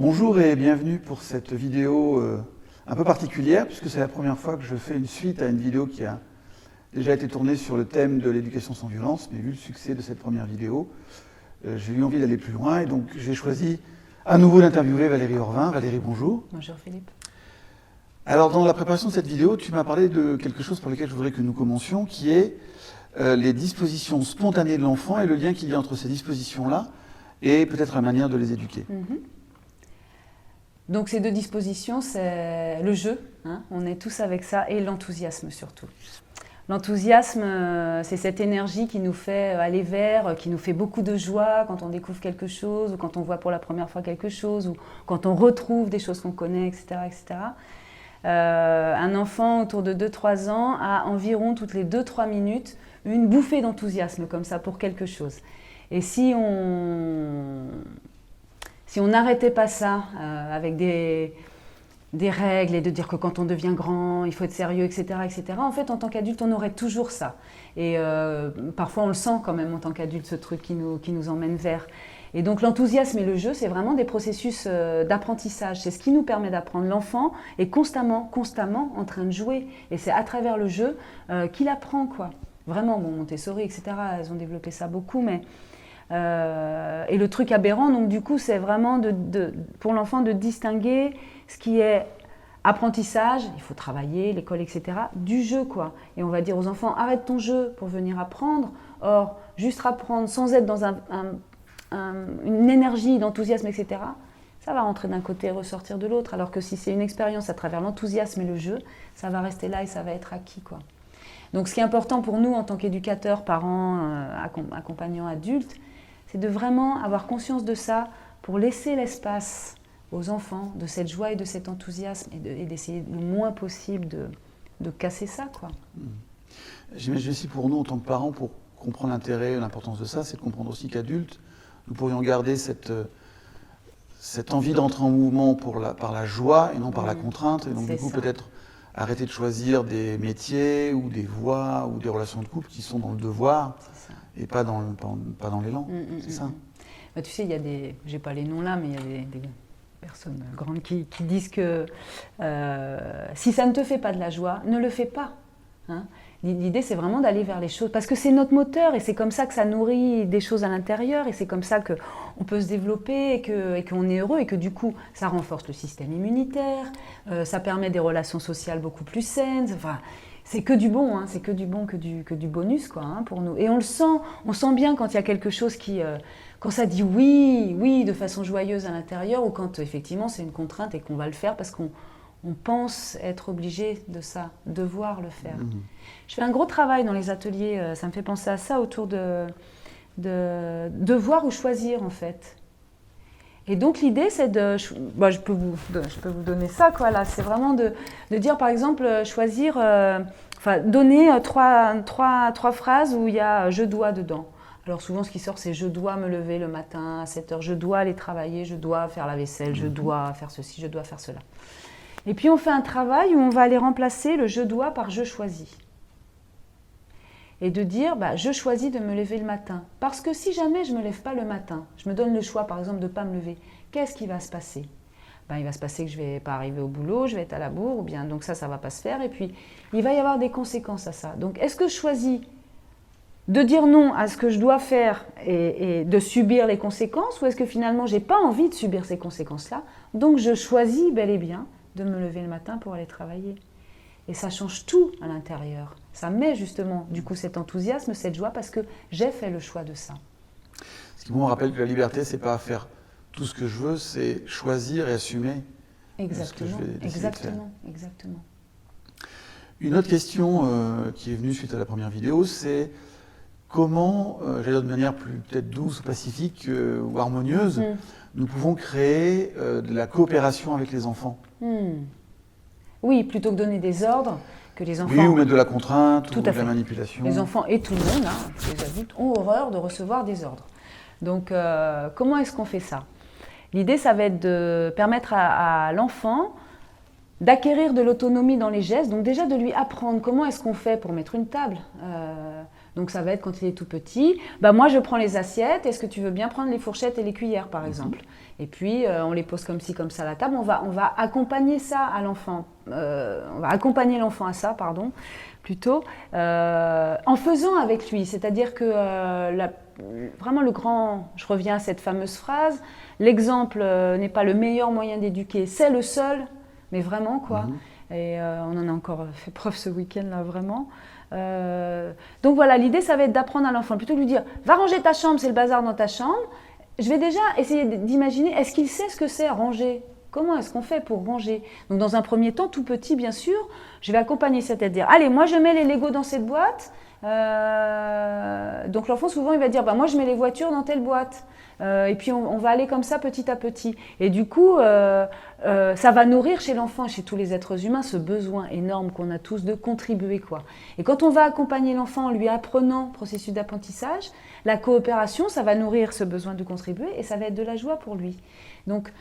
Bonjour et bienvenue pour cette vidéo un peu particulière puisque c'est la première fois que je fais une suite à une vidéo qui a déjà été tournée sur le thème de l'éducation sans violence, mais vu le succès de cette première vidéo, j'ai eu envie d'aller plus loin et donc j'ai choisi à nouveau d'interviewer Valérie Orvin. Valérie, bonjour. Bonjour Philippe. Alors dans la préparation de cette vidéo, tu m'as parlé de quelque chose pour lequel je voudrais que nous commencions, qui est les dispositions spontanées de l'enfant et le lien qu'il y a entre ces dispositions-là et peut-être la manière de les éduquer. Donc ces deux dispositions, c'est le jeu, hein, on est tous avec ça, et l'enthousiasme surtout. L'enthousiasme, c'est cette énergie qui nous fait aller vers, qui nous fait beaucoup de joie quand on découvre quelque chose, ou quand on voit pour la première fois quelque chose, ou quand on retrouve des choses qu'on connaît, etc. etc. Un enfant autour de 2-3 ans a environ toutes les 2-3 minutes une bouffée d'enthousiasme comme ça pour quelque chose. Et si on n'arrêtait pas ça avec des règles et de dire que quand on devient grand, il faut être sérieux, etc., etc., en fait, en tant qu'adulte, on aurait toujours ça. Et parfois, on le sent quand même en tant qu'adulte, ce truc qui nous emmène vers. Et donc, l'enthousiasme et le jeu, c'est vraiment des processus d'apprentissage. C'est ce qui nous permet d'apprendre. L'enfant est constamment en train de jouer. Et c'est à travers le jeu qu'il apprend, quoi. Vraiment, bon, Montessori, etc., elles ont développé ça beaucoup, mais... et le truc aberrant, donc du coup, c'est vraiment pour l'enfant de distinguer ce qui est apprentissage, il faut travailler, l'école, etc., du jeu, quoi. Et on va dire aux enfants, arrête ton jeu pour venir apprendre. Or, juste apprendre sans être dans une énergie d'enthousiasme, etc., ça va rentrer d'un côté et ressortir de l'autre. Alors que si c'est une expérience à travers l'enthousiasme et le jeu, ça va rester là et ça va être acquis, quoi. Donc ce qui est important pour nous en tant qu'éducateurs, parents, accompagnants adultes, c'est de vraiment avoir conscience de ça pour laisser l'espace aux enfants de cette joie et de cet enthousiasme et d'essayer le moins possible de casser ça, quoi. J'imagine aussi pour nous, en tant que parents, pour comprendre l'intérêt et l'importance de ça, c'est de comprendre aussi qu'adultes, nous pourrions garder cette envie d'entrer en mouvement par la joie et non par la contrainte. Et donc du coup, peut-être arrêter de choisir des métiers ou des voies ou des relations de couple qui sont dans le devoir et pas dans l'élan. C'est ça. Bah, tu sais, il y a des... J'ai pas les noms là, mais il y a des personnes grandes qui disent que si ça ne te fait pas de la joie, ne le fais pas. Hein. L'idée, c'est vraiment d'aller vers les choses, parce que c'est notre moteur, et c'est comme ça que ça nourrit des choses à l'intérieur, et c'est comme ça qu'on peut se développer, et qu'on est heureux, et que du coup, ça renforce le système immunitaire, ça permet des relations sociales beaucoup plus saines, enfin, c'est que du bon, hein, c'est que du bon, que du bonus, quoi, hein, pour nous. Et on sent bien quand il y a quelque chose quand ça dit oui, de façon joyeuse à l'intérieur, ou quand effectivement c'est une contrainte et qu'on va le faire parce qu'on pense être obligé de ça, devoir le faire. Je fais un gros travail dans les ateliers, ça me fait penser à ça, autour de devoir ou choisir, en fait. Et donc l'idée, c'est je peux vous donner ça, quoi, là. C'est vraiment de dire, par exemple, choisir, donner trois phrases où il y a « je dois » dedans. Alors souvent, ce qui sort, c'est « je dois me lever le matin à 7 heures, je dois aller travailler, je dois faire la vaisselle, je dois faire ceci, je dois faire cela ». Et puis on fait un travail où on va aller remplacer le « je dois » par « je choisis ». Et de dire, je choisis de me lever le matin. Parce que si jamais je ne me lève pas le matin, je me donne le choix, par exemple, de ne pas me lever, qu'est-ce qui va se passer ? Il va se passer que je ne vais pas arriver au boulot, je vais être à la bourre, ou bien donc ça ne va pas se faire. Et puis, il va y avoir des conséquences à ça. Donc, est-ce que je choisis de dire non à ce que je dois faire et de subir les conséquences, ou est-ce que finalement, je n'ai pas envie de subir ces conséquences-là, donc je choisis bel et bien de me lever le matin pour aller travailler. Et ça change tout à l'intérieur. Ça met justement, du coup, cet enthousiasme, cette joie, parce que j'ai fait le choix de ça. Ce qui me rappelle que la liberté, c'est pas faire tout ce que je veux, c'est choisir et assumer ce que je vais décider de faire. Exactement. Une autre question qui est venue suite à la première vidéo, c'est comment, j'allais dire de manière plus peut-être douce ou pacifique ou harmonieuse, nous pouvons créer de la coopération avec les enfants. Oui, plutôt que donner des ordres, que les enfants... Oui, ou mettre de la contrainte, tout ou de la manipulation. Les enfants et tout le monde, hein, les adultes, ont horreur de recevoir des ordres. Donc, comment est-ce qu'on fait ça ? L'idée, ça va être de permettre à l'enfant d'acquérir de l'autonomie dans les gestes, donc déjà de lui apprendre comment est-ce qu'on fait pour mettre une table, Donc ça va être quand il est tout petit, moi je prends les assiettes, est-ce que tu veux bien prendre les fourchettes et les cuillères par exemple? Et puis on les pose comme ci, comme ça à la table, on va accompagner ça à l'enfant, on va accompagner l'enfant à ça, pardon, plutôt, en faisant avec lui, c'est-à-dire que vraiment je reviens à cette fameuse phrase, l'exemple n'est pas le meilleur moyen d'éduquer, c'est le seul, mais vraiment quoi, et on en a encore fait preuve ce week-end là vraiment. Donc voilà, l'idée ça va être d'apprendre à l'enfant, plutôt que de lui dire va ranger ta chambre, c'est le bazar dans ta chambre, je vais déjà essayer d'imaginer, est-ce qu'il sait ce que c'est ranger? Comment est-ce qu'on fait pour ranger? Donc dans un premier temps, tout petit bien sûr, je vais accompagner, c'est-à-dire allez, moi je mets les Legos dans cette boîte, donc l'enfant souvent il va dire moi je mets les voitures dans telle boîte, et puis on va aller comme ça petit à petit, et du coup ça va nourrir chez l'enfant et chez tous les êtres humains ce besoin énorme qu'on a tous de contribuer quoi. Et quand on va accompagner l'enfant en lui apprenant le processus d'apprentissage, la coopération ça va nourrir ce besoin de contribuer et ça va être de la joie pour lui. Donc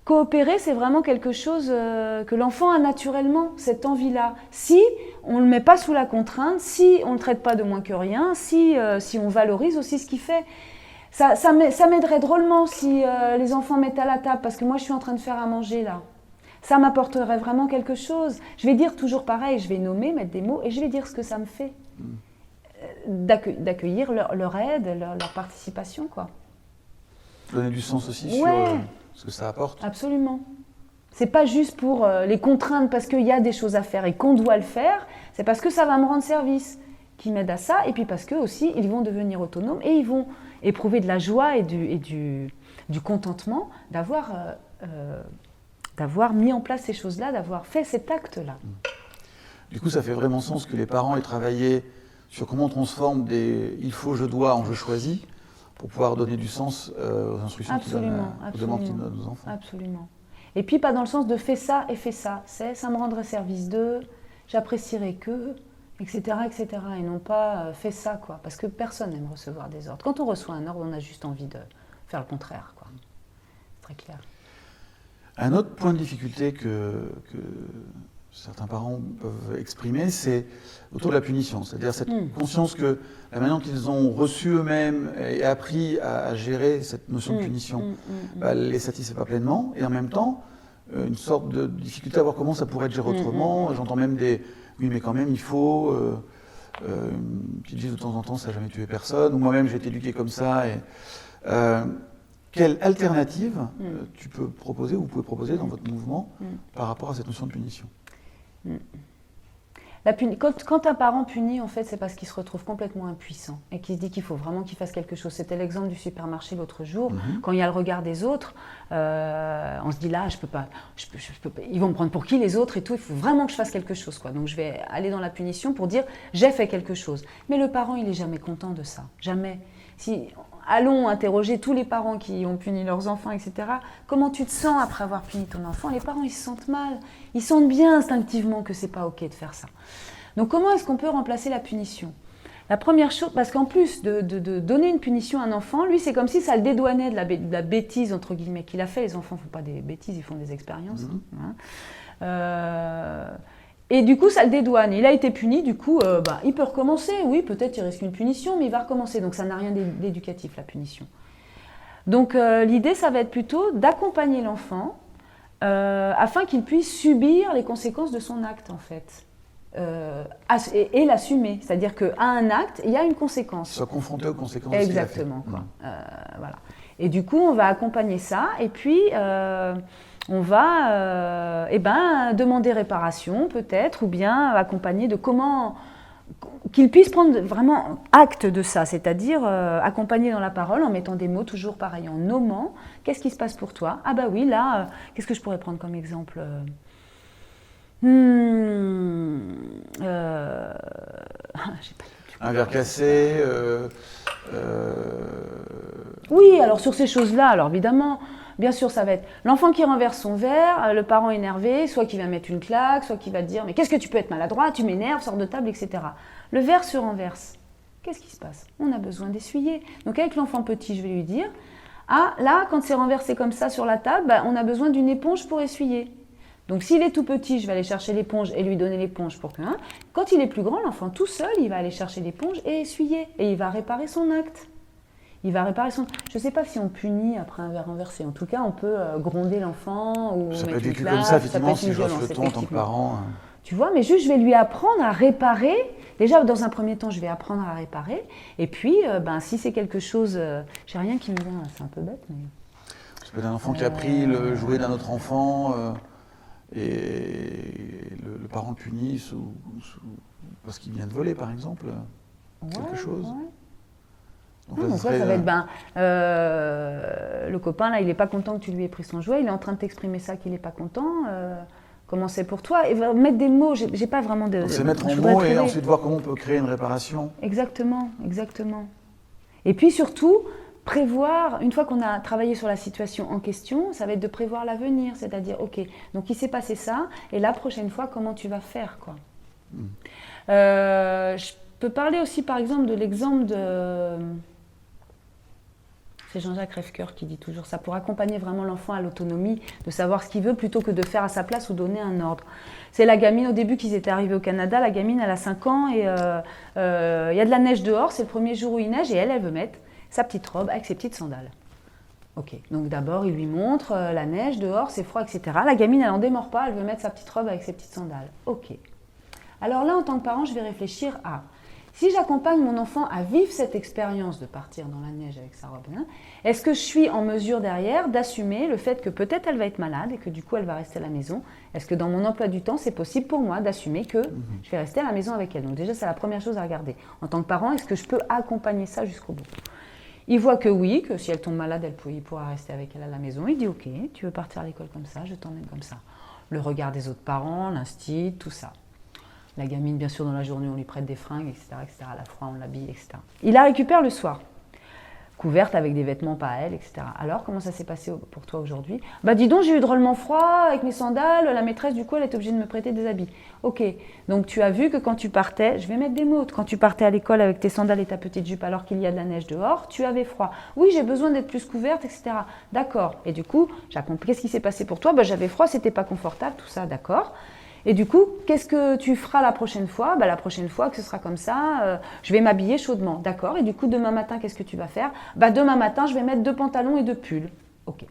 coopérer, c'est vraiment quelque chose que l'enfant a naturellement, cette envie-là. Si on ne le met pas sous la contrainte, si on ne le traite pas de moins que rien, si on valorise aussi ce qu'il fait. Ça m'aiderait drôlement si les enfants mettent à la table, parce que moi je suis en train de faire à manger là. Ça m'apporterait vraiment quelque chose. Je vais dire toujours pareil, je vais nommer, mettre des mots, et je vais dire ce que ça me fait. D'accueillir leur aide, leur participation, quoi. Donner du sens aussi sur ce que ça apporte. Absolument. C'est pas juste pour les contraindre parce qu'il y a des choses à faire et qu'on doit le faire, c'est parce que ça va me rendre service, qui m'aide à ça, et puis parce qu'eux aussi, ils vont devenir autonomes et ils vont éprouver de la joie et du contentement d'avoir mis en place ces choses-là, d'avoir fait cet acte-là. Du coup, ça fait vraiment sens que les parents aient travaillé sur comment on transforme des « il faut, je dois » en « je choisis » pour pouvoir donner du sens aux instructions qu'ils donnent, aux demandes qu'ils donnent aux enfants. Absolument. Et puis pas dans le sens de « fais ça et fais ça », ça me rendrait service d'eux, j'apprécierais que, etc., etc. Et non pas « fais ça », quoi. Parce que personne n'aime recevoir des ordres. Quand on reçoit un ordre, on a juste envie de faire le contraire, quoi. C'est très clair. Un autre point de difficulté que certains parents peuvent exprimer, c'est autour de la punition. C'est-à-dire cette conscience que la manière dont ils ont reçu eux-mêmes et appris à gérer cette notion de punition, ne les satisfait pas pleinement. Et en même temps, une sorte de difficulté à voir comment ça pourrait être géré autrement. J'entends même des « oui, mais quand même, il faut… qu'ils disent de temps en temps, ça n'a jamais tué personne », ou « moi-même, j'ai été éduqué comme ça ». Quelle alternative tu peux proposer ou vous pouvez proposer dans votre mouvement par rapport à cette notion de punition? Quand un parent punit, en fait, c'est parce qu'il se retrouve complètement impuissant et qu'il se dit qu'il faut vraiment qu'il fasse quelque chose. C'était l'exemple du supermarché l'autre jour. Quand il y a le regard des autres, on se dit là, je peux pas, ils vont me prendre pour qui les autres et tout, il faut vraiment que je fasse quelque chose, quoi. Donc je vais aller dans la punition pour dire j'ai fait quelque chose. Mais le parent, il n'est jamais content de ça. Jamais. Allons interroger tous les parents qui ont puni leurs enfants, etc. Comment tu te sens après avoir puni ton enfant? Les parents, ils se sentent mal. Ils sentent bien instinctivement que c'est pas OK de faire ça. Donc comment est-ce qu'on peut remplacer la punition? La première chose, parce qu'en plus de donner une punition à un enfant, lui, c'est comme si ça le dédouanait de la bêtise, entre guillemets, qu'il a fait. Les enfants ne font pas des bêtises, ils font des expériences. Et du coup, ça le dédouane. Il a été puni, du coup, il peut recommencer. Oui, peut-être il risque une punition, mais il va recommencer. Donc, ça n'a rien d'éducatif, la punition. Donc, l'idée, ça va être plutôt d'accompagner l'enfant afin qu'il puisse subir les conséquences de son acte, en fait. Et l'assumer. C'est-à-dire qu'à un acte, il y a une conséquence. Soit confronté aux conséquences. Exactement. Quoi. Voilà. Et du coup, on va accompagner ça. Et puis… on va demander réparation peut-être, ou bien accompagner de comment qu'il puisse prendre vraiment acte de ça, c'est-à-dire accompagner dans la parole en mettant des mots toujours pareil, en nommant qu'est-ce qui se passe pour toi. Ah bah oui, là, qu'est-ce que je pourrais prendre comme exemple? Un verre cassé. Oui, alors sur ces choses-là, alors évidemment… Bien sûr, ça va être l'enfant qui renverse son verre, le parent énervé, soit qui va mettre une claque, soit qui va dire « Mais qu'est-ce que tu peux être maladroit, tu m'énerves, sors de table, etc. » Le verre se renverse. Qu'est-ce qui se passe? On a besoin d'essuyer. Donc avec l'enfant petit, je vais lui dire « Ah, là, quand c'est renversé comme ça sur la table, on a besoin d'une éponge pour essuyer. » Donc s'il est tout petit, je vais aller chercher l'éponge et lui donner l'éponge pour que... Quand il est plus grand, l'enfant tout seul, il va aller chercher l'éponge et essuyer. Et il va réparer son acte. Je ne sais pas si on punit après un verre renversé. En tout cas, on peut gronder l'enfant ou ça mettre peut être une vécu claque, comme ça, peut effectivement, être si une je lance violence, le ton en tant que effectivement. parent. Tu vois, mais juste, je vais lui apprendre à réparer. Déjà, dans un premier temps, je vais apprendre à réparer. Et puis, si c'est quelque chose... j'ai rien qui me vient, c'est un peu bête, mais... Ça peut être un enfant qui a pris le jouet d'un autre enfant et le parent le punit parce qu'il vient de voler, par exemple. Quelque chose. Ouais. Donc, Donc ça va être, le copain, là, il n'est pas content que tu lui aies pris son jouet, il est en train de t'exprimer ça qu'il n'est pas content. Comment c'est pour toi? Et mettre des mots, j'ai pas vraiment de... Donc c'est mettre en mots et ensuite voir comment on peut créer une réparation. Exactement, exactement. Et puis surtout, prévoir, une fois qu'on a travaillé sur la situation en question, ça va être de prévoir l'avenir, c'est-à-dire, ok, donc il s'est passé ça, et la prochaine fois, comment tu vas faire, quoi. Je peux parler aussi, par exemple, de l'exemple de... C'est Jean-Jacques Rêvecoeur qui dit toujours ça, pour accompagner vraiment l'enfant à l'autonomie, de savoir ce qu'il veut plutôt que de faire à sa place ou donner un ordre. C'est la gamine, au début qu'ils étaient arrivés au Canada, la gamine elle a 5 ans et il y a de la neige dehors, c'est le premier jour où il neige et elle veut mettre sa petite robe avec ses petites sandales. Ok, donc d'abord il lui montre la neige dehors, c'est froid, etc. La gamine elle n'en démord pas, elle veut mettre sa petite robe avec ses petites sandales. Ok. Alors là en tant que parent je vais réfléchir à... Si j'accompagne mon enfant à vivre cette expérience de partir dans la neige avec sa robe, est-ce que je suis en mesure derrière d'assumer le fait que peut-être elle va être malade et que du coup elle va rester à la maison? Est-ce que dans mon emploi du temps, c'est possible pour moi d'assumer que je vais rester à la maison avec elle? Donc déjà, c'est la première chose à regarder. En tant que parent, est-ce que je peux accompagner ça jusqu'au bout? Il voit que oui, que si elle tombe malade, il pourra rester avec elle à la maison. Il dit ok, tu veux partir à l'école comme ça, je t'emmène comme ça. Le regard des autres parents, l'instit, tout ça. La gamine, bien sûr, dans la journée, on lui prête des fringues, etc., etc. À la froid, on l'habille, etc. Il la récupère le soir, couverte avec des vêtements pas à elle, etc. Alors, comment ça s'est passé pour toi aujourd'hui? Dis donc, j'ai eu drôlement froid avec mes sandales. La maîtresse, du coup, elle est obligée de me prêter des habits. Ok, donc tu as vu que quand tu partais, je vais mettre des mots, quand tu partais à l'école avec tes sandales et ta petite jupe alors qu'il y a de la neige dehors, tu avais froid. Oui, j'ai besoin d'être plus couverte, etc. D'accord. Et du coup, qu'est-ce qui s'est passé pour toi? J'avais froid, c'était pas confortable, tout ça, d'accord. Et du coup, qu'est-ce que tu feras la prochaine fois? La prochaine fois que ce sera comme ça, je vais m'habiller chaudement. D'accord. Et du coup, demain matin, qu'est-ce que tu vas faire? Demain matin, je vais mettre 2 pantalons et 2 pulls. Ok.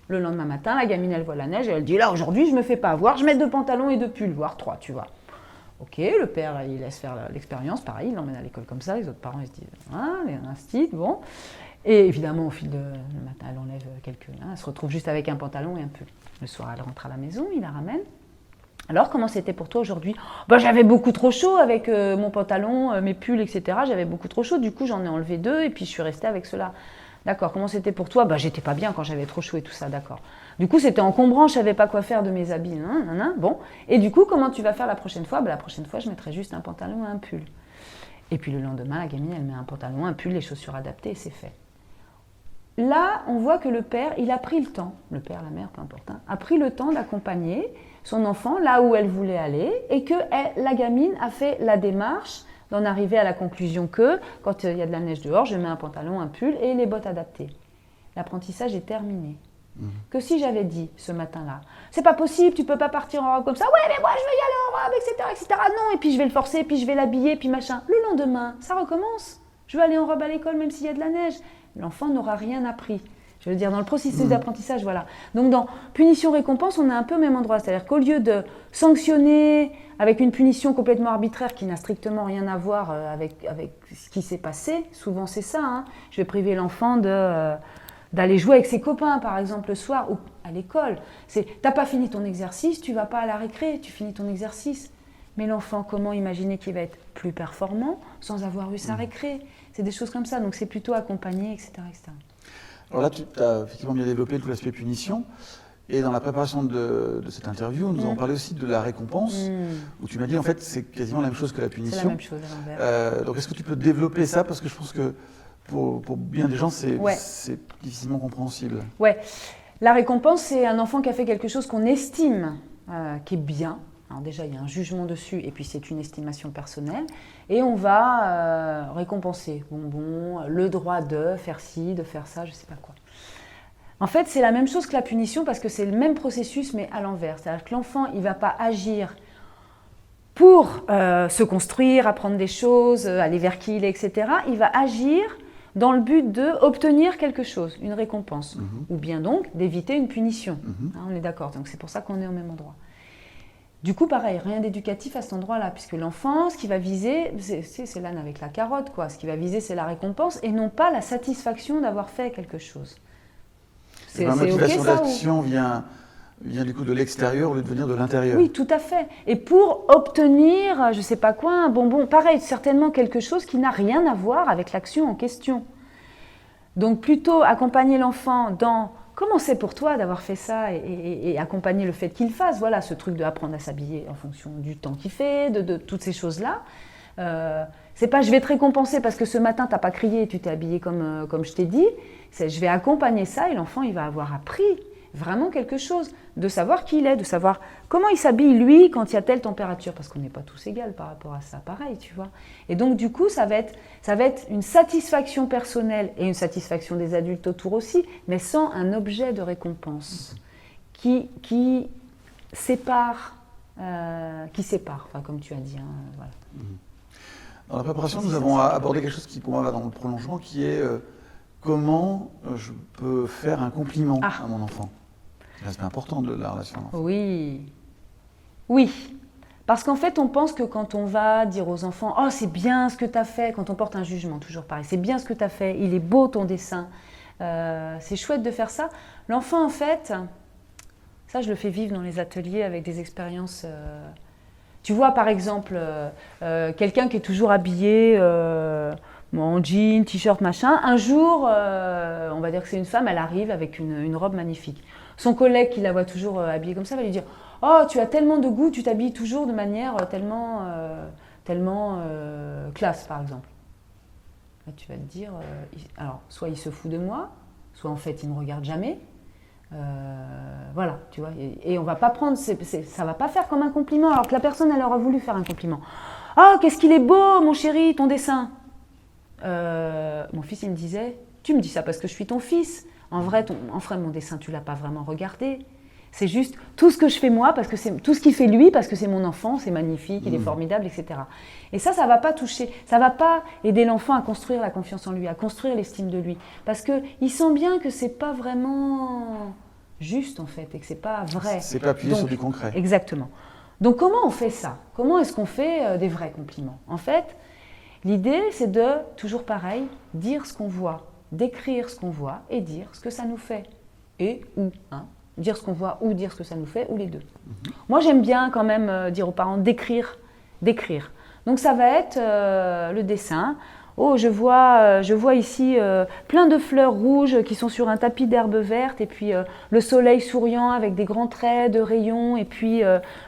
Le lendemain matin, la gamine, elle voit la neige et elle dit, là, aujourd'hui, je me fais pas avoir, je mets 2 pantalons et 2 pulls, voire 3, tu vois. Ok, le père, il laisse faire l'expérience, pareil, il l'emmène à l'école comme ça, les autres parents, ils se disent, les instits, bon. Et évidemment, au fil de le matin, elle enlève elle se retrouve juste avec un pantalon et un pull. Le soir, elle rentre à la maison, il la ramène. Alors, comment c'était pour toi aujourd'hui? J'avais beaucoup trop chaud avec mon pantalon, mes pulls, etc. J'avais beaucoup trop chaud, du coup j'en ai enlevé 2 et puis je suis restée avec cela. D'accord, comment c'était pour toi? J'étais pas bien quand j'avais trop chaud et tout ça, d'accord. Du coup, c'était encombrant, je savais pas quoi faire de mes habits, bon. Et du coup, comment tu vas faire la prochaine fois? La prochaine fois, je mettrai juste un pantalon et un pull. Et puis le lendemain, la gamine, elle met un pantalon, un pull, les chaussures adaptées et c'est fait. Là, on voit que le père, il a pris le temps, le père, la mère, peu importe, a pris le temps d'accompagner son enfant là où elle voulait aller et que la gamine a fait la démarche d'en arriver à la conclusion que quand il y a de la neige dehors, je mets un pantalon, un pull et les bottes adaptées. L'apprentissage est terminé. Que si j'avais dit ce matin-là, c'est pas possible, tu peux pas partir en robe comme ça, ouais mais moi je veux y aller en robe, etc., non, et puis je vais le forcer, puis je vais l'habiller, puis machin. Le lendemain, ça recommence. Je veux aller en robe à l'école même s'il y a de la neige. L'enfant n'aura rien appris. Je veux dire, dans le processus d'apprentissage, voilà. Donc, dans punition-récompense, on est un peu au même endroit. C'est-à-dire qu'au lieu de sanctionner avec une punition complètement arbitraire qui n'a strictement rien à voir avec ce qui s'est passé, souvent c'est ça, je vais priver l'enfant d'aller jouer avec ses copains, par exemple, le soir, ou à l'école. T'as pas fini ton exercice, tu vas pas à la récré, tu finis ton exercice. Mais l'enfant, comment imaginer qu'il va être plus performant sans avoir eu sa récré? C'est des choses comme ça, donc c'est plutôt accompagné, etc., etc. Alors là, tu as effectivement bien développé tout l'aspect punition. Et dans la préparation de cette interview, nous avons parlé aussi de la récompense, où tu m'as dit en fait c'est quasiment la même chose que la punition. C'est la même chose à l'envers. Donc est-ce que tu peux développer ça? Parce que je pense que pour bien des gens, c'est difficilement compréhensible. Ouais. La récompense, c'est un enfant qui a fait quelque chose qu'on estime qui est bien. Alors déjà, il y a un jugement dessus, et puis c'est une estimation personnelle. Et on va récompenser, le droit de faire ci, de faire ça, je ne sais pas quoi. En fait, c'est la même chose que la punition parce que c'est le même processus mais à l'envers. C'est-à-dire que l'enfant, il ne va pas agir pour se construire, apprendre des choses, aller vers qui il est, etc. Il va agir dans le but d'obtenir quelque chose, une récompense, ou bien donc d'éviter une punition. Hein, on est d'accord, donc c'est pour ça qu'on est au même endroit. Du coup, pareil, rien d'éducatif à cet endroit-là, puisque l'enfant, ce qu'il va viser, c'est l'âne avec la carotte, quoi. Ce qu'il va viser, c'est la récompense et non pas la satisfaction d'avoir fait quelque chose. La motivation d'action vient du coup de l'extérieur au lieu de venir de l'intérieur. Oui, tout à fait. Et pour obtenir, je ne sais pas quoi, un bonbon, pareil, certainement quelque chose qui n'a rien à voir avec l'action en question. Donc plutôt accompagner l'enfant dans comment c'est pour toi d'avoir fait ça et accompagner le fait qu'il fasse, voilà, ce truc d'apprendre à s'habiller en fonction du temps qu'il fait, de toutes ces choses-là. C'est pas je vais te récompenser parce que ce matin tu n'as pas crié et tu t'es habillé comme je t'ai dit. Je vais accompagner ça et l'enfant il va avoir appris vraiment quelque chose, de savoir qui il est, de savoir comment il s'habille lui quand il y a telle température, parce qu'on n'est pas tous égaux par rapport à ça, pareil, tu vois. Et donc du coup ça va être une satisfaction personnelle et une satisfaction des adultes autour aussi, mais sans un objet de récompense qui sépare, enfin, comme tu as dit. Hein, voilà. Dans la préparation, nous avons abordé quelque chose qui pour moi va dans le prolongement, qui est comment je peux faire un compliment à mon enfant. C'est l'aspect important de la relation à l'enfant. Oui. Parce qu'en fait, on pense que quand on va dire aux enfants « Oh, c'est bien ce que tu as fait », quand on porte un jugement, toujours pareil, « C'est bien ce que tu as fait, il est beau ton dessin, c'est chouette de faire ça ». L'enfant, en fait, ça je le fais vivre dans les ateliers avec des expériences. Tu vois, par exemple, quelqu'un qui est toujours habillé en jean, t-shirt, machin. Un jour, on va dire que c'est une femme, elle arrive avec une robe magnifique. Son collègue qui la voit toujours habillée comme ça va lui dire « Oh, tu as tellement de goût, tu t'habilles toujours de manière tellement classe, par exemple. » Là, tu vas te dire, alors, soit il se fout de moi, soit en fait, il ne me regarde jamais. Voilà, tu vois. Et on va pas prendre, ça va pas faire comme un compliment, alors que la personne, elle aura voulu faire un compliment. « Oh, qu'est-ce qu'il est beau, mon chéri, ton dessin !» Mon fils, il me disait « Tu me dis ça parce que je suis ton fils. En vrai, mon dessin, tu l'as pas vraiment regardé. C'est juste tout ce que je fais moi, parce que c'est tout ce qu'il fait lui, parce que c'est mon enfant, c'est magnifique, il est formidable, etc. » Et ça va pas toucher, ça va pas aider l'enfant à construire la confiance en lui, à construire l'estime de lui. Parce qu'il sent bien que c'est pas vraiment juste, en fait, et que c'est pas vrai. C'est pas appuyé sur du concret. Exactement. Donc comment on fait ça? Comment est-ce qu'on fait des vrais compliments? En fait, l'idée, c'est de, toujours pareil, dire ce qu'on voit, décrire ce qu'on voit et dire ce que ça nous fait. Et ou, hein, dire ce qu'on voit ou dire ce que ça nous fait, ou les deux. Moi, j'aime bien quand même dire aux parents d'écrire. Donc ça va être le dessin. Oh, je vois ici plein de fleurs rouges qui sont sur un tapis d'herbe verte, et puis le soleil souriant avec des grands traits de rayons, et puis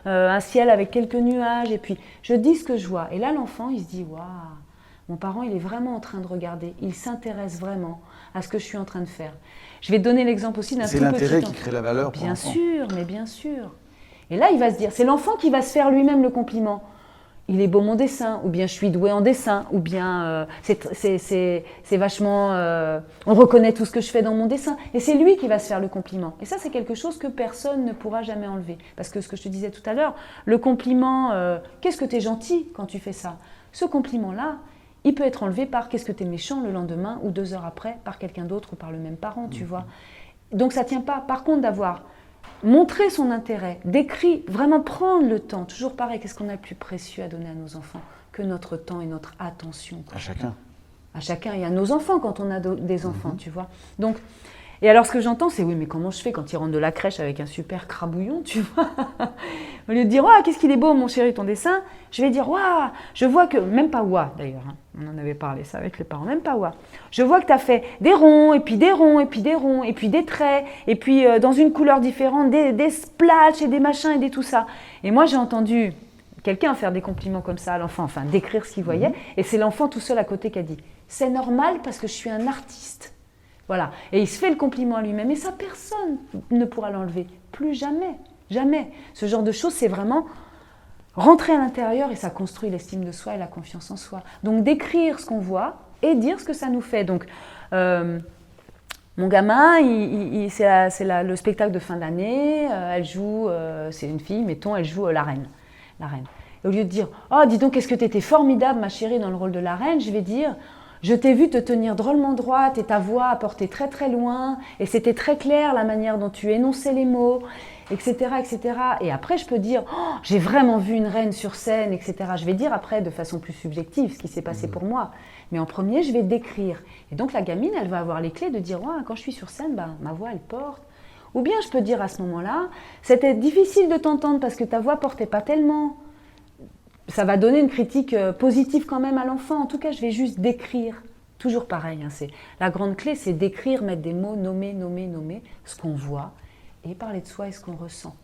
un ciel avec quelques nuages, et puis je dis ce que je vois. Et là, l'enfant, il se dit « Waouh, mon parent, il est vraiment en train de regarder, il s'intéresse vraiment à ce que je suis en train de faire. » Je vais te donner l'exemple aussi d'un tout petit enfant. C'est l'intérêt qui crée la valeur pour l'enfant. Bien sûr, mais bien sûr. Et là, il va se dire, c'est l'enfant qui va se faire lui-même le compliment. Il est beau mon dessin, ou bien je suis doué en dessin, ou bien c'est vachement... on reconnaît tout ce que je fais dans mon dessin. Et c'est lui qui va se faire le compliment. Et ça, c'est quelque chose que personne ne pourra jamais enlever. Parce que ce que je te disais tout à l'heure, le compliment, qu'est-ce que tu es gentil quand tu fais ça? Ce compliment-là, il peut être enlevé par qu'est-ce que tu es méchant le lendemain ou 2 heures après par quelqu'un d'autre ou par le même parent, tu vois. Donc ça ne tient pas. Par contre, d'avoir montré son intérêt, d'écrire, vraiment prendre le temps, toujours pareil, qu'est-ce qu'on a le plus précieux à donner à nos enfants que notre temps et notre attention. À chacun. À chacun et à nos enfants quand on a des enfants, tu vois. Donc, et alors ce que j'entends, c'est oui, mais comment je fais quand ils rentrent de la crèche avec un super crabouillon, tu vois? Au lieu de dire, qu'est-ce qu'il est beau, mon chéri, ton dessin, je vais dire, je vois que, même pas d'ailleurs, hein. On en avait parlé ça avec les parents, même pas je vois que tu as fait des ronds, et puis des ronds, et puis des ronds, et puis des traits, et puis dans une couleur différente, des splatchs et des machins et des tout ça. Et moi, j'ai entendu quelqu'un faire des compliments comme ça à l'enfant, enfin décrire ce qu'il voyait, et c'est l'enfant tout seul à côté qui a dit, c'est normal parce que je suis un artiste. Voilà. Et il se fait le compliment à lui-même. Et ça, personne ne pourra l'enlever. Plus jamais. Jamais. Ce genre de choses, c'est vraiment rentrer à l'intérieur et ça construit l'estime de soi et la confiance en soi. Donc, d'écrire ce qu'on voit et dire ce que ça nous fait. Donc, mon Mon gamin, le spectacle de fin d'année, elle joue, c'est une fille, mettons, elle joue la reine. La reine. Et au lieu de dire « Oh, dis donc, qu'est-ce que tu étais formidable, ma chérie, dans le rôle de la reine », je vais dire « Je t'ai vu te tenir drôlement droite et ta voix a porté très très loin et c'était très clair la manière dont tu énonçais les mots, etc. etc. » Et après, je peux dire oh, « J'ai vraiment vu une reine sur scène, etc. » Je vais dire après de façon plus subjective ce qui s'est passé pour moi. Mais en premier, je vais décrire. Et donc la gamine, elle va avoir les clés de dire ouais, « Quand je suis sur scène, ma voix, elle porte. » Ou bien je peux dire à ce moment-là « C'était difficile de t'entendre parce que ta voix portait pas tellement. » Ça va donner une critique positive quand même à l'enfant. En tout cas, je vais juste décrire. Toujours pareil. La grande clé, c'est d'écrire, mettre des mots, nommer ce qu'on voit et parler de soi et ce qu'on ressent.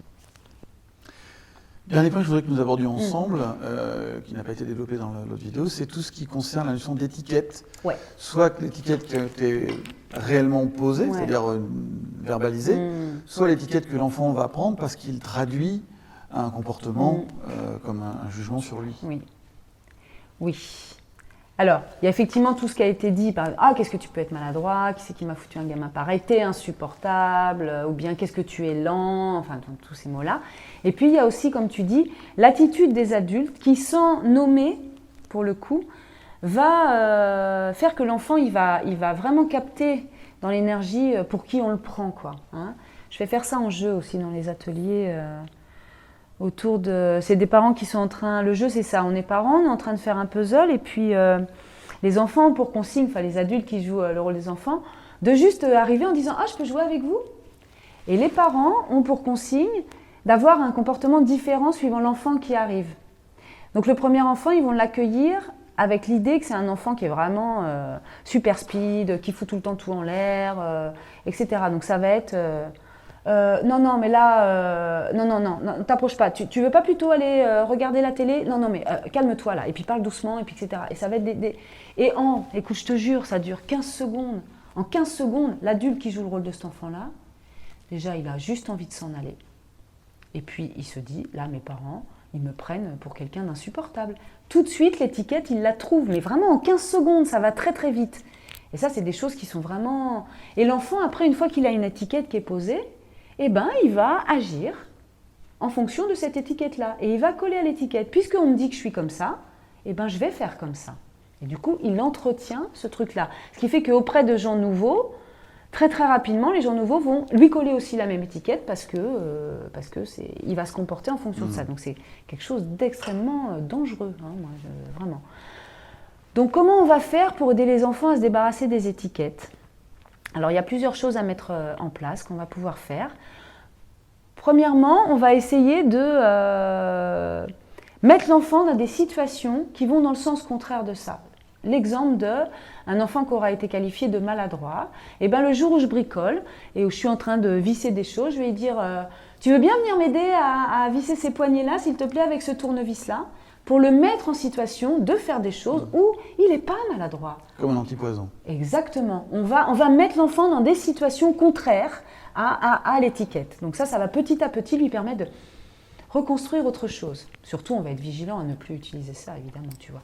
Dernier point que je voudrais que nous abordions ensemble, qui n'a pas été développé dans l'autre vidéo, c'est tout ce qui concerne la notion d'étiquette. Ouais. Soit l'étiquette qui a été réellement posée, c'est-à-dire verbalisée, soit l'étiquette que l'enfant va prendre parce qu'il traduit un comportement comme un jugement sur lui. Oui. Alors, il y a effectivement tout ce qui a été dit par « Ah, qu'est-ce que tu peux être maladroit ? Qui c'est qui m'a foutu un gamin pareil ? T'es insupportable » ou bien « Qu'est-ce que tu es lent ?» Enfin, tous ces mots-là. Et puis, il y a aussi, comme tu dis, l'attitude des adultes qui, sans nommer, pour le coup, va faire que l'enfant, il va vraiment capter dans l'énergie pour qui on le prend, quoi. Hein. Je vais faire ça en jeu aussi dans les ateliers autour de... C'est des parents qui sont en train... Le jeu, c'est ça. On est parents, on est en train de faire un puzzle et puis les enfants ont pour consigne, enfin les adultes qui jouent le rôle des enfants, de juste arriver en disant « Ah, je peux jouer avec vous ?» Et les parents ont pour consigne d'avoir un comportement différent suivant l'enfant qui arrive. Donc le premier enfant, ils vont l'accueillir avec l'idée que c'est un enfant qui est vraiment super speed, qui fout tout le temps tout en l'air, etc. Donc ça va être... non, mais là, non, t'approches pas. Tu veux pas plutôt aller regarder la télé ? Non, mais calme-toi là. Et puis parle doucement, et puis etc. Et ça va être écoute, je te jure, ça dure 15 secondes. En 15 secondes, l'adulte qui joue le rôle de cet enfant-là, déjà, il a juste envie de s'en aller. Et puis, il se dit, là, mes parents, ils me prennent pour quelqu'un d'insupportable. Tout de suite, l'étiquette, il la trouve. Mais vraiment, en 15 secondes, ça va très, très vite. Et ça, c'est des choses qui sont vraiment... Et l'enfant, après, une fois qu'il a une étiquette qui est posée, eh ben, il va agir en fonction de cette étiquette-là. Et il va coller à l'étiquette. Puisqu'on me dit que je suis comme ça, eh ben, je vais faire comme ça. Et du coup, il entretient ce truc-là. Ce qui fait qu'auprès de gens nouveaux, très très rapidement, les gens nouveaux vont lui coller aussi la même étiquette parce que il va se comporter en fonction de ça. Donc c'est quelque chose d'extrêmement dangereux, hein, vraiment. Donc comment on va faire pour aider les enfants à se débarrasser des étiquettes ? Alors il y a plusieurs choses à mettre en place qu'on va pouvoir faire. Premièrement, on va essayer de mettre l'enfant dans des situations qui vont dans le sens contraire de ça. L'exemple d'un enfant qui aura été qualifié de maladroit, et ben le jour où je bricole et où je suis en train de visser des choses, je vais lui dire tu veux bien venir m'aider à visser ces poignées-là, s'il te plaît, avec ce tournevis-là, pour le mettre en situation de faire des choses où il n'est pas maladroit. Comme un antipoison. Exactement. On va mettre l'enfant dans des situations contraires à l'étiquette. Donc ça va petit à petit lui permettre de reconstruire autre chose. Surtout, on va être vigilant à ne plus utiliser ça, évidemment, tu vois.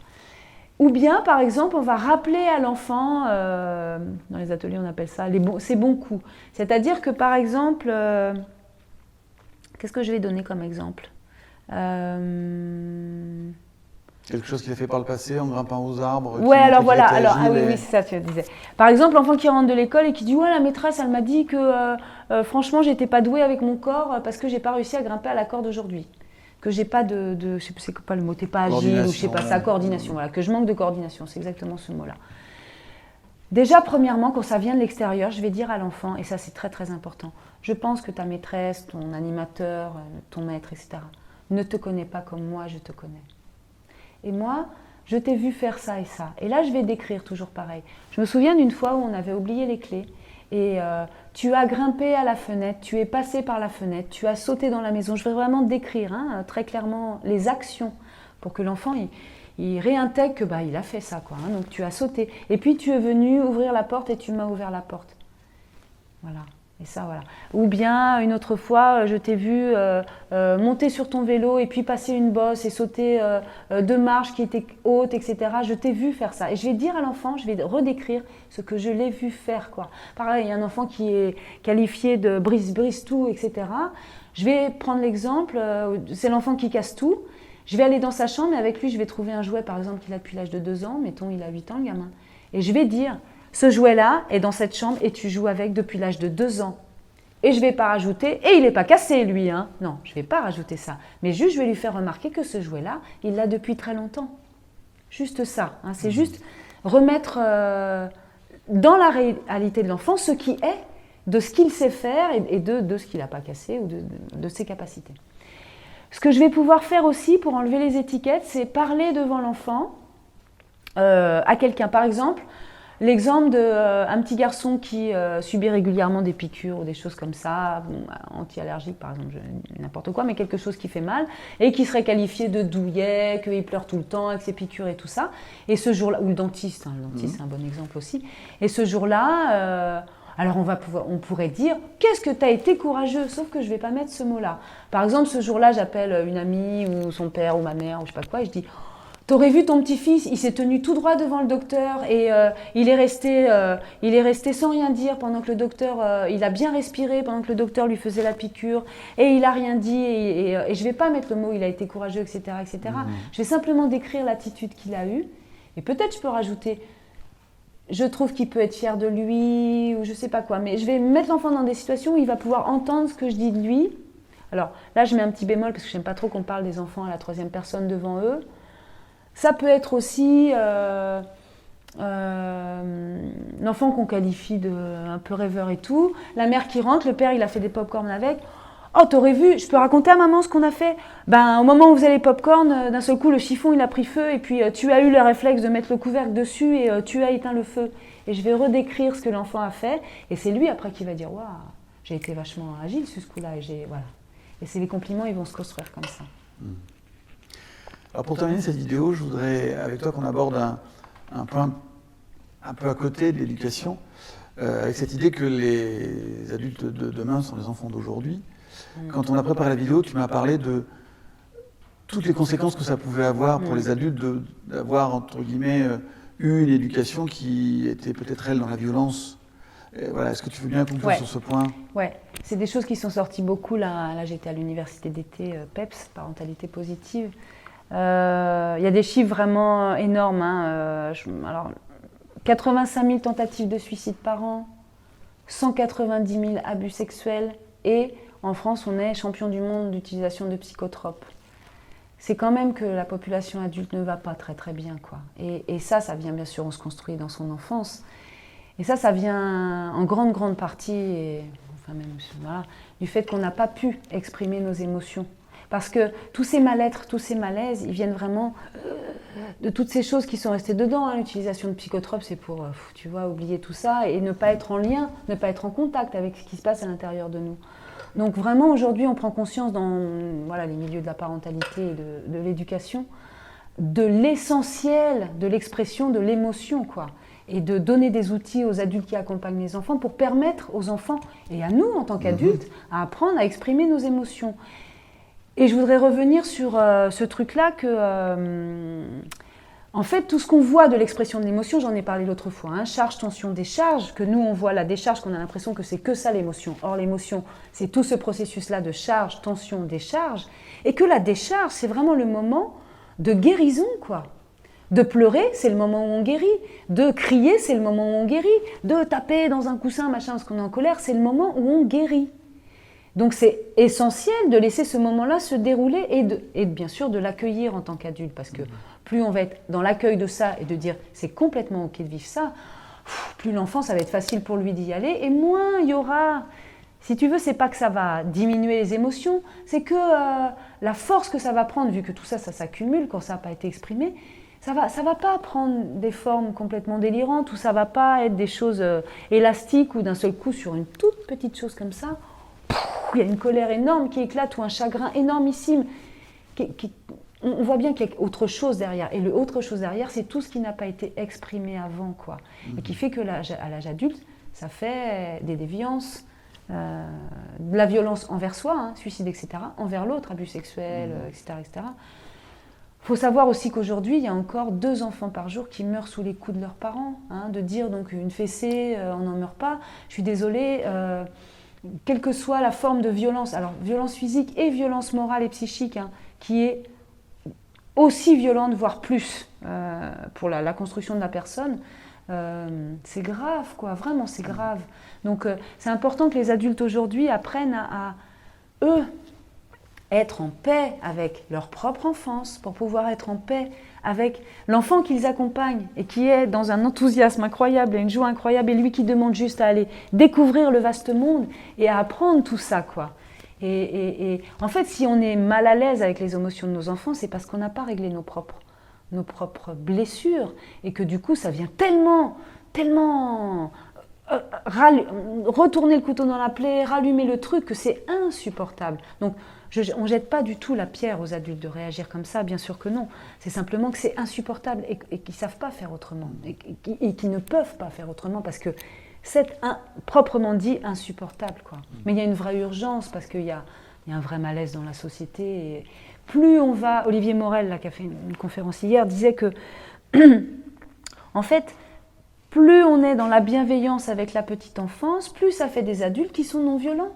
Ou bien, par exemple, on va rappeler à l'enfant, dans les ateliers on appelle ça ses bons coups. C'est-à-dire que, par exemple, qu'est-ce que je vais donner comme exemple ? Quelque chose qu'il a fait par le passé en grimpant aux arbres. Ouais, alors voilà. Oui, c'est ça, tu disais. Par exemple, l'enfant qui rentre de l'école et qui dit « Ouais, la maîtresse, elle m'a dit que franchement, j'étais pas douée avec mon corps parce que j'ai pas réussi à grimper à la corde aujourd'hui. Que j'ai pas je sais pas le mot, t'es pas agile, ou je sais pas ça, coordination, voilà, que je manque de coordination, c'est exactement ce mot-là. Déjà, premièrement, quand ça vient de l'extérieur, je vais dire à l'enfant, et ça c'est très très important, je pense que ta maîtresse, ton animateur, ton maître, etc., ne te connaît pas comme moi, je te connais. Et moi, je t'ai vu faire ça et ça. Et là, je vais décrire toujours pareil. Je me souviens d'une fois où on avait oublié les clés, et tu as grimpé à la fenêtre, tu es passé par la fenêtre, tu as sauté dans la maison. Je vais vraiment décrire très clairement les actions pour que l'enfant il réintègre que il a fait ça, quoi. Donc tu as sauté. Et puis tu es venu ouvrir la porte et tu m'as ouvert la porte. Voilà. Et ça, voilà. Ou bien, une autre fois, je t'ai vu monter sur ton vélo et puis passer une bosse et sauter 2 marches qui étaient hautes, etc. Je t'ai vu faire ça. Et je vais dire à l'enfant, je vais redécrire ce que je l'ai vu faire, quoi. Pareil, il y a un enfant qui est qualifié de brise tout, etc. Je vais prendre l'exemple, c'est l'enfant qui casse tout. Je vais aller dans sa chambre et avec lui, je vais trouver un jouet, par exemple, qu'il a depuis l'âge de 2 ans. Mettons, il a 8 ans, le gamin. Et je vais dire... Ce jouet-là est dans cette chambre et tu joues avec depuis l'âge de 2 ans. Et je ne vais pas rajouter, et il n'est pas cassé lui, hein. Non, je ne vais pas rajouter ça. Mais juste, je vais lui faire remarquer que ce jouet-là, il l'a depuis très longtemps. Juste ça, hein. C'est juste remettre dans la réalité de l'enfant ce qui est, de ce qu'il sait faire et de ce qu'il n'a pas cassé ou de ses capacités. Ce que je vais pouvoir faire aussi pour enlever les étiquettes, c'est parler devant l'enfant à quelqu'un. Par exemple, l'exemple d'un petit garçon qui subit régulièrement des piqûres ou des choses comme ça, anti-allergiques par exemple, n'importe quoi, mais quelque chose qui fait mal, et qui serait qualifié de douillet, qu'il pleure tout le temps avec ses piqûres et tout ça. Et ce jour-là, ou le dentiste, hein, c'est un bon exemple aussi. Et ce jour-là, alors on pourrait dire, qu'est-ce que tu as été courageux, sauf que je ne vais pas mettre ce mot-là. Par exemple, ce jour-là, j'appelle une amie ou son père ou ma mère ou je ne sais pas quoi, et je dis... T'aurais vu ton petit-fils, il s'est tenu tout droit devant le docteur et il est resté sans rien dire pendant que le docteur, il a bien respiré pendant que le docteur lui faisait la piqûre et il n'a rien dit et je ne vais pas mettre le mot il a été courageux, etc. etc. Je vais simplement décrire l'attitude qu'il a eue et peut-être je peux rajouter je trouve qu'il peut être fier de lui ou je ne sais pas quoi, mais je vais mettre l'enfant dans des situations où il va pouvoir entendre ce que je dis de lui. Alors là je mets un petit bémol parce que je n'aime pas trop qu'on parle des enfants à la 3e personne devant eux. Ça peut être aussi l'enfant qu'on qualifie de un peu rêveur et tout. La mère qui rentre, le père il a fait des pop-corn avec. Oh, t'aurais vu, je peux raconter à maman ce qu'on a fait. Ben, au moment où vous faisait les pop-corn, d'un seul coup le chiffon il a pris feu et puis tu as eu le réflexe de mettre le couvercle dessus et tu as éteint le feu. Et je vais redécrire ce que l'enfant a fait et c'est lui après qui va dire waouh, j'ai été vachement agile sur ce coup-là et voilà. Et c'est les compliments, ils vont se construire comme ça. Alors pour terminer cette vidéo, je voudrais avec toi qu'on aborde un point un peu à côté de l'éducation, avec cette idée que les adultes de demain sont les enfants d'aujourd'hui. Quand on a préparé la vidéo, tu m'as parlé de toutes les conséquences que ça pouvait avoir pour les adultes d'avoir, entre guillemets, eu une éducation qui était peut-être, elle, dans la violence. Et voilà, est-ce que tu veux bien conclure sur ce point ? Ouais, c'est des choses qui sont sorties beaucoup. Là j'étais à l'université d'été, PEPS, parentalité positive. Il y a des chiffres vraiment énormes. Alors, 85 000 tentatives de suicide par an, 190 000 abus sexuels et en France, on est champion du monde d'utilisation de psychotropes. C'est quand même que la population adulte ne va pas très très bien, quoi. Et ça vient bien sûr, on se construit dans son enfance. Et ça vient en grande partie, du fait qu'on n'a pas pu exprimer nos émotions. Parce que tous ces mal-être, tous ces malaises, ils viennent vraiment de toutes ces choses qui sont restées dedans. L'utilisation de psychotropes, c'est pour, oublier tout ça et ne pas être en lien, ne pas être en contact avec ce qui se passe à l'intérieur de nous. Donc vraiment, aujourd'hui, on prend conscience dans les milieux de la parentalité et de l'éducation, de l'essentiel de l'expression de l'émotion, quoi. Et de donner des outils aux adultes qui accompagnent les enfants pour permettre aux enfants, et à nous en tant qu'adultes, à apprendre à exprimer nos émotions. Et je voudrais revenir sur ce truc-là que, en fait, tout ce qu'on voit de l'expression de l'émotion, j'en ai parlé l'autre fois, hein, charge, tension, décharge, que nous on voit la décharge, qu'on a l'impression que c'est que ça l'émotion. Or l'émotion, c'est tout ce processus-là de charge, tension, décharge, et que la décharge, c'est vraiment le moment de guérison, quoi. De pleurer, c'est le moment où on guérit. De crier, c'est le moment où on guérit. De taper dans un coussin, machin, parce qu'on est en colère, c'est le moment où on guérit. Donc c'est essentiel de laisser ce moment-là se dérouler et bien sûr de l'accueillir en tant qu'adulte, parce que plus on va être dans l'accueil de ça et de dire c'est complètement ok de vivre ça, plus l'enfant ça va être facile pour lui d'y aller et moins il y aura, si tu veux, c'est pas que ça va diminuer les émotions, c'est que la force que ça va prendre, vu que tout ça s'accumule quand ça n'a pas été exprimé, ça va pas prendre des formes complètement délirantes ou ça va pas être des choses élastiques ou d'un seul coup sur une toute petite chose comme ça, il y a une colère énorme qui éclate ou un chagrin énormissime. On voit bien qu'il y a autre chose derrière. Et le autre chose derrière, c'est tout ce qui n'a pas été exprimé avant, quoi. Et qui fait que à l'âge adulte, ça fait des déviances, de la violence envers soi, hein, suicide, etc., envers l'autre, abus sexuels, etc., etc. Il faut savoir aussi qu'aujourd'hui, il y a encore 2 enfants par jour qui meurent sous les coups de leurs parents. Hein, de dire donc une fessée, on n'en meurt pas. Je suis désolée, quelle que soit la forme de violence, alors violence physique et violence morale et psychique, hein, qui est aussi violente, voire plus, pour la construction de la personne, c'est grave, quoi, vraiment c'est grave. Donc c'est important que les adultes aujourd'hui apprennent à eux, être en paix avec leur propre enfance, pour pouvoir être en paix avec l'enfant qu'ils accompagnent et qui est dans un enthousiasme incroyable et une joie incroyable, et lui qui demande juste à aller découvrir le vaste monde et à apprendre tout ça, quoi. Et en fait, si on est mal à l'aise avec les émotions de nos enfants, c'est parce qu'on n'a pas réglé nos propres blessures, et que du coup, ça vient tellement retourner le couteau dans la plaie, rallumer le truc, que c'est insupportable. Donc, on ne jette pas du tout la pierre aux adultes de réagir comme ça, bien sûr que non. C'est simplement que c'est insupportable et qu'ils ne savent pas faire autrement, et qu'ils ne peuvent pas faire autrement, parce que c'est proprement dit insupportable, quoi. Mais il y a une vraie urgence, parce qu'il y a un vrai malaise dans la société. Et plus on va... Olivier Morel, là, qui a fait une conférence hier, disait que, en fait, plus on est dans la bienveillance avec la petite enfance, plus ça fait des adultes qui sont non violents.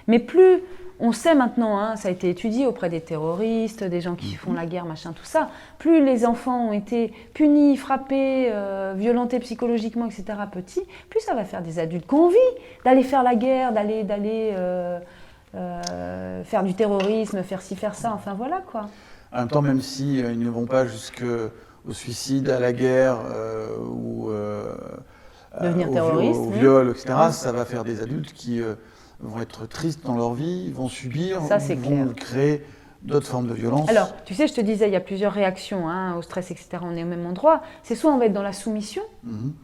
Mais plus... On sait maintenant, hein, ça a été étudié auprès des terroristes, des gens qui font la guerre, machin, tout ça. Plus les enfants ont été punis, frappés, violentés psychologiquement, etc., petits, plus ça va faire des adultes qui ont envie d'aller faire la guerre, d'aller faire du terrorisme, faire ci, faire ça, enfin voilà, quoi. En même temps, même si ils ne vont pas jusqu'au suicide, à la guerre ou devenir terroriste, au viol, etc., ça va faire des adultes qui... vont être tristes dans leur vie, vont subir, ça, vont créer d'autres formes de violence. Alors, tu sais, je te disais, il y a plusieurs réactions, hein, au stress, etc. On est au même endroit. C'est soit on va être dans la soumission,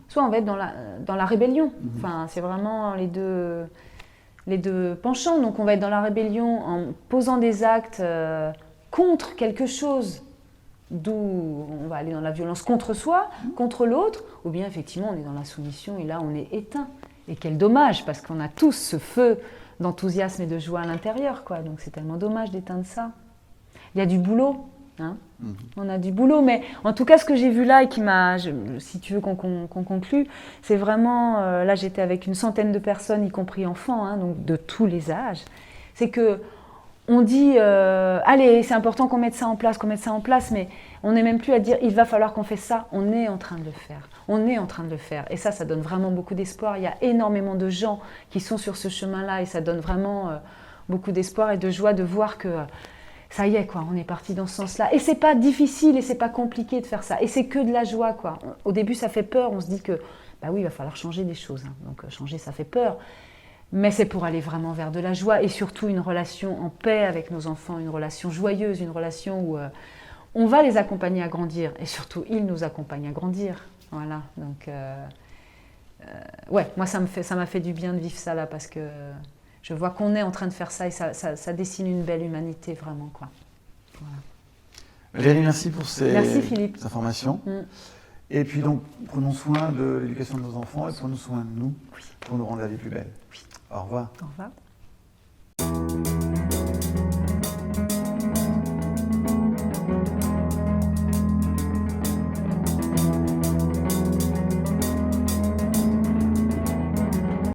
soit on va être dans la rébellion. Enfin, c'est vraiment les deux penchants. Donc, on va être dans la rébellion en posant des actes contre quelque chose, d'où on va aller dans la violence contre soi, contre l'autre, ou bien effectivement, on est dans la soumission et là, on est éteint. Et quel dommage, parce qu'on a tous ce feu d'enthousiasme et de joie à l'intérieur, quoi. Donc c'est tellement dommage d'éteindre ça. Il y a du boulot, hein. On a du boulot, mais en tout cas, ce que j'ai vu là et qui m'a, si tu veux qu'on conclue, c'est vraiment, là j'étais avec une centaine de personnes, y compris enfants, hein, donc de tous les âges, c'est que on dit, allez, c'est important qu'on mette ça en place, mais on n'est même plus à dire, il va falloir qu'on fasse ça. On est en train de le faire. Et ça donne vraiment beaucoup d'espoir. Il y a énormément de gens qui sont sur ce chemin-là, et ça donne vraiment beaucoup d'espoir et de joie de voir que ça y est, quoi, on est parti dans ce sens-là. Et c'est pas difficile et c'est pas compliqué de faire ça. Et c'est que de la joie, quoi. Au début, ça fait peur. On se dit que, bah oui, il va falloir changer des choses, hein. Donc changer, ça fait peur. Mais c'est pour aller vraiment vers de la joie, et surtout une relation en paix avec nos enfants, une relation joyeuse, une relation où on va les accompagner à grandir, et surtout ils nous accompagnent à grandir. Voilà, donc ouais, moi ça m'a fait du bien de vivre ça là, parce que je vois qu'on est en train de faire ça, et ça dessine une belle humanité vraiment, quoi. Voilà. Valérie, merci pour ces informations. Et puis donc, prenons soin de l'éducation de nos enfants et prenons soin de nous pour nous rendre la vie plus belle. Oui. Au revoir. Au revoir.